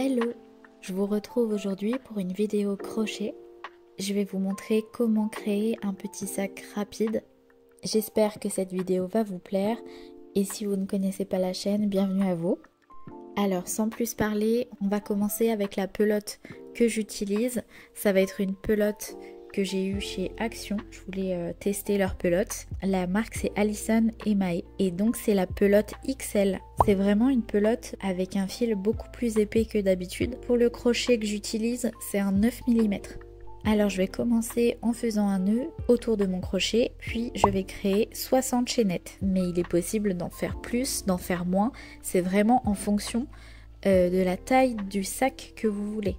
Hello, je vous retrouve aujourd'hui pour une vidéo crochet. Je vais vous montrer comment créer un petit sac rapide. J'espère que cette vidéo va vous plaire et si vous ne connaissez pas la chaîne, bienvenue à vous. Alors sans plus parler, on va commencer avec la pelote que j'utilise. Ça va être une pelote que j'ai eue chez Action. Je voulais tester leur pelote. La marque c'est Allison et Mae et donc c'est la pelote XL. C'est vraiment une pelote avec un fil beaucoup plus épais que d'habitude. Pour le crochet que j'utilise, c'est un 9 mm. Alors je vais commencer en faisant un nœud autour de mon crochet, puis je vais créer 60 chaînettes. Mais il est possible d'en faire plus, d'en faire moins. C'est vraiment en fonction de la taille du sac que vous voulez.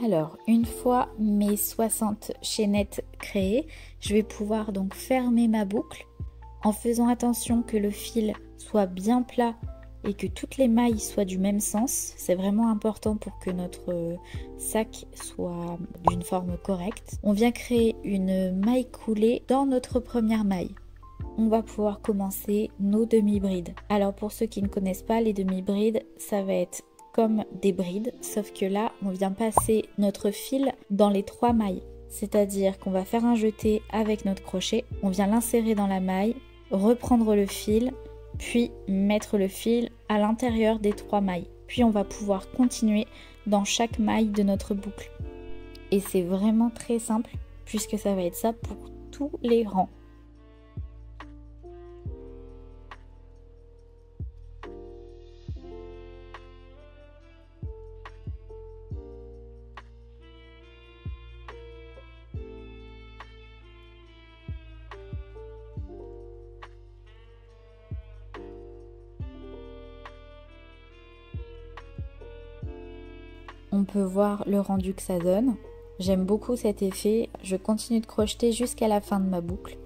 Alors, une fois mes 60 chaînettes créées, je vais pouvoir donc fermer ma boucle en faisant attention que le fil soit bien plat et que toutes les mailles soient du même sens. C'est vraiment important pour que notre sac soit d'une forme correcte. On vient créer une maille coulée dans notre première maille. On va pouvoir commencer nos demi-brides. Alors pour ceux qui ne connaissent pas, les demi-brides, ça va être comme des brides, sauf que là, on vient passer notre fil dans les 3 mailles. C'est-à-dire qu'on va faire un jeté avec notre crochet, on vient l'insérer dans la maille, reprendre le fil, puis mettre le fil à l'intérieur des 3 mailles. Puis on va pouvoir continuer dans chaque maille de notre boucle. Et c'est vraiment très simple, puisque ça va être ça pour tous les rangs. On peut voir le rendu que ça donne. J'aime beaucoup cet effet. Je continue de crocheter jusqu'à la fin de ma boucle.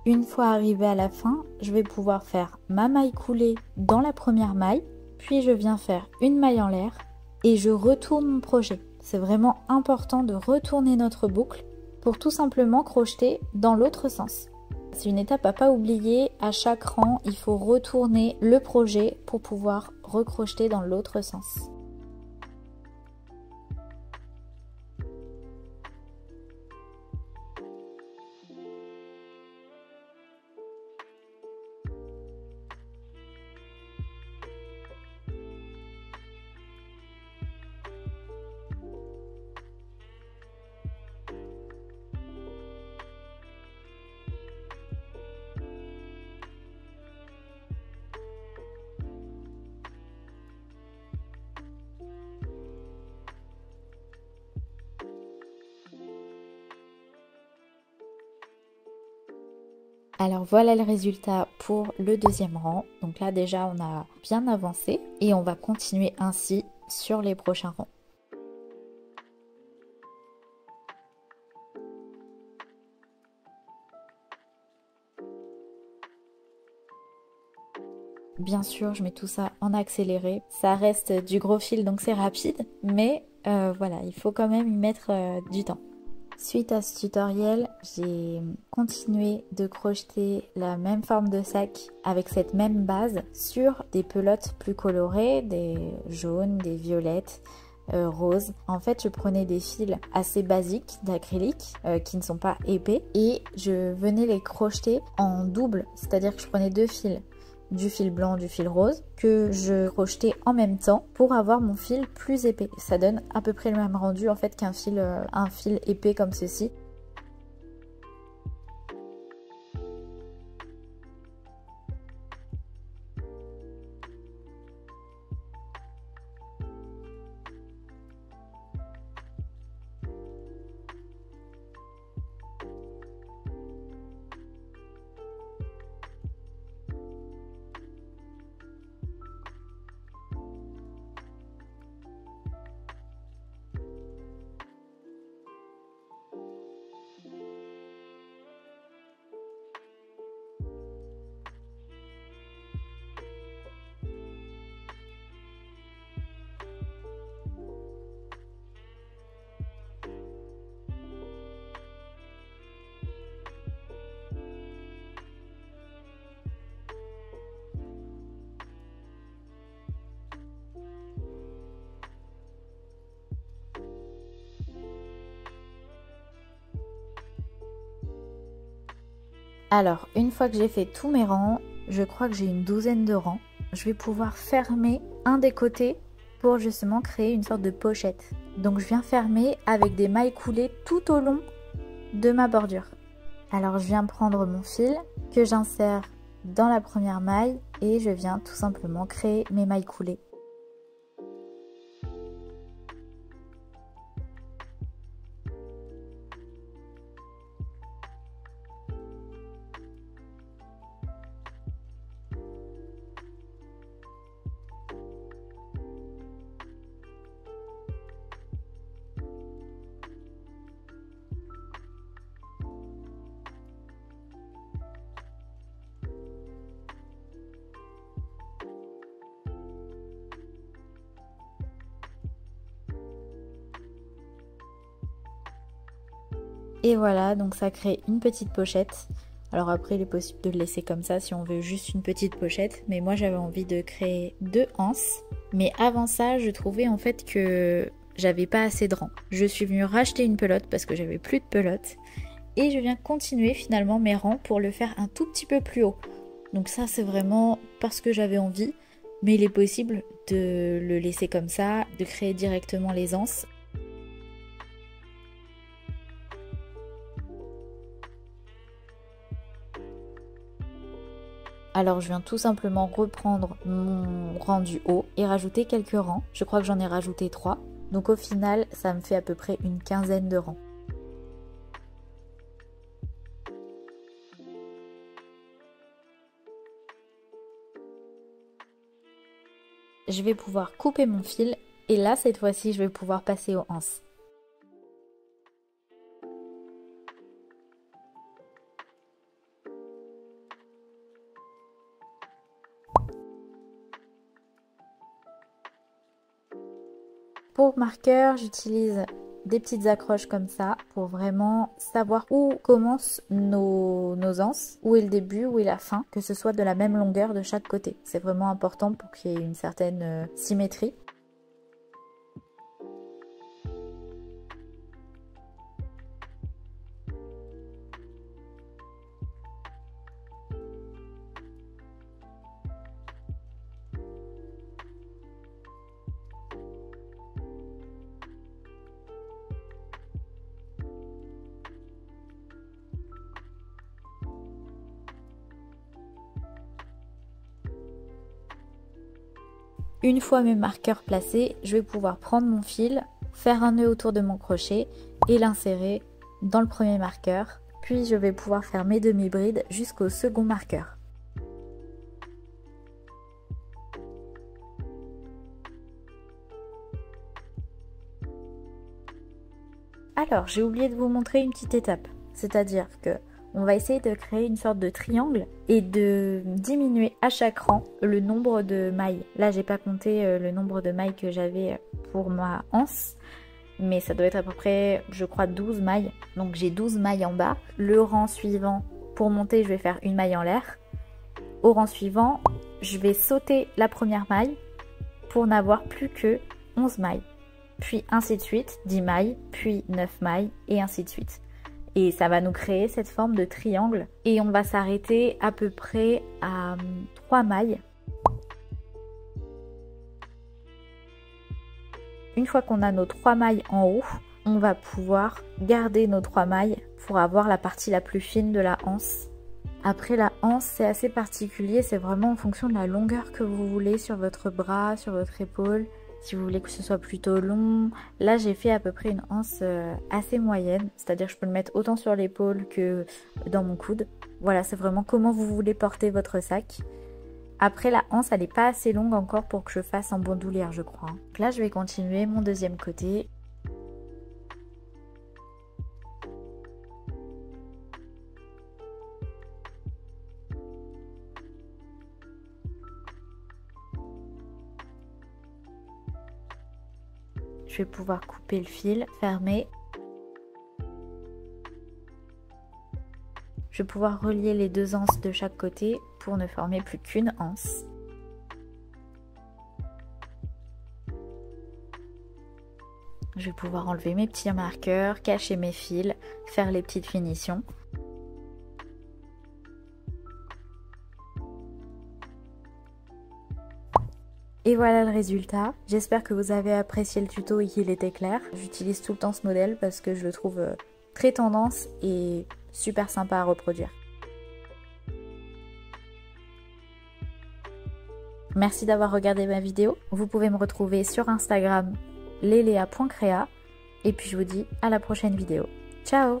Une fois arrivé à la fin, je vais pouvoir faire ma maille coulée dans la première maille, puis je viens faire une maille en l'air et je retourne mon projet. C'est vraiment important de retourner notre boucle pour tout simplement crocheter dans l'autre sens. C'est une étape à pas oublier, à chaque rang, il faut retourner le projet pour pouvoir recrocheter dans l'autre sens. Alors voilà le résultat pour le deuxième rang. Donc là déjà on a bien avancé et on va continuer ainsi sur les prochains rangs. Bien sûr, je mets tout ça en accéléré. Ça reste du gros fil donc c'est rapide, mais voilà, il faut quand même y mettre du temps. Suite à ce tutoriel, j'ai continué de crocheter la même forme de sac avec cette même base sur des pelotes plus colorées, des jaunes, des violettes, roses. En fait, je prenais des fils assez basiques d'acrylique qui ne sont pas épais et je venais les crocheter en double, c'est-à-dire que je prenais 2 fils, du fil blanc, du fil rose, que je crochetais en même temps pour avoir mon fil plus épais. Ça donne à peu près le même rendu en fait qu'un fil, un fil épais comme ceci. Alors, une fois que j'ai fait tous mes rangs, je crois que j'ai une douzaine de rangs, je vais pouvoir fermer un des côtés pour justement créer une sorte de pochette. Donc je viens fermer avec des mailles coulées tout au long de ma bordure. Alors je viens prendre mon fil que j'insère dans la première maille et je viens tout simplement créer mes mailles coulées. Et voilà, donc ça crée une petite pochette. Alors après, il est possible de le laisser comme ça si on veut juste une petite pochette. Mais moi, j'avais envie de créer 2 anses. Mais avant ça, je trouvais en fait que j'avais pas assez de rangs. Je suis venue racheter une pelote parce que j'avais plus de pelote. Et je viens continuer finalement mes rangs pour le faire un tout petit peu plus haut. Donc ça, c'est vraiment parce que j'avais envie. Mais il est possible de le laisser comme ça, de créer directement les anses. Alors je viens tout simplement reprendre mon rang du haut et rajouter quelques rangs. Je crois que j'en ai rajouté 3. Donc au final, ça me fait à peu près une quinzaine de rangs. Je vais pouvoir couper mon fil et là, cette fois-ci, je vais pouvoir passer aux anses. Pour marqueur, j'utilise des petites accroches comme ça pour vraiment savoir où commencent nos anses, où est le début, où est la fin, que ce soit de la même longueur de chaque côté. C'est vraiment important pour qu'il y ait une certaine symétrie. Une fois mes marqueurs placés, je vais pouvoir prendre mon fil, faire un nœud autour de mon crochet et l'insérer dans le premier marqueur. Puis je vais pouvoir faire mes demi-brides jusqu'au second marqueur. Alors, j'ai oublié de vous montrer une petite étape, c'est-à-dire que on va essayer de créer une sorte de triangle et de diminuer à chaque rang le nombre de mailles. Là, j'ai pas compté le nombre de mailles que j'avais pour ma anse, mais ça doit être à peu près, je crois, 12 mailles. Donc j'ai 12 mailles en bas. Le rang suivant, pour monter, je vais faire une maille en l'air. Au rang suivant, je vais sauter la première maille pour n'avoir plus que 11 mailles. Puis ainsi de suite, 10 mailles, puis 9 mailles et ainsi de suite. Et ça va nous créer cette forme de triangle. Et on va s'arrêter à peu près à 3 mailles. Une fois qu'on a nos 3 mailles en haut, on va pouvoir garder nos 3 mailles pour avoir la partie la plus fine de la anse. Après, la anse, c'est assez particulier, c'est vraiment en fonction de la longueur que vous voulez sur votre bras, sur votre épaule. Si vous voulez que ce soit plutôt long, là j'ai fait à peu près une anse assez moyenne, c'est-à-dire que je peux le mettre autant sur l'épaule que dans mon coude. Voilà, c'est vraiment comment vous voulez porter votre sac. Après, la anse, elle n'est pas assez longue encore pour que je fasse en bandoulière, je crois. Donc là, je vais continuer mon deuxième côté. Je vais pouvoir couper le fil, fermer. Je vais pouvoir relier les 2 anses de chaque côté pour ne former plus qu'une anse. Je vais pouvoir enlever mes petits marqueurs, cacher mes fils, faire les petites finitions. Et voilà le résultat. J'espère que vous avez apprécié le tuto et qu'il était clair. J'utilise tout le temps ce modèle parce que je le trouve très tendance et super sympa à reproduire. Merci d'avoir regardé ma vidéo. Vous pouvez me retrouver sur Instagram lelea.crea et puis je vous dis à la prochaine vidéo. Ciao!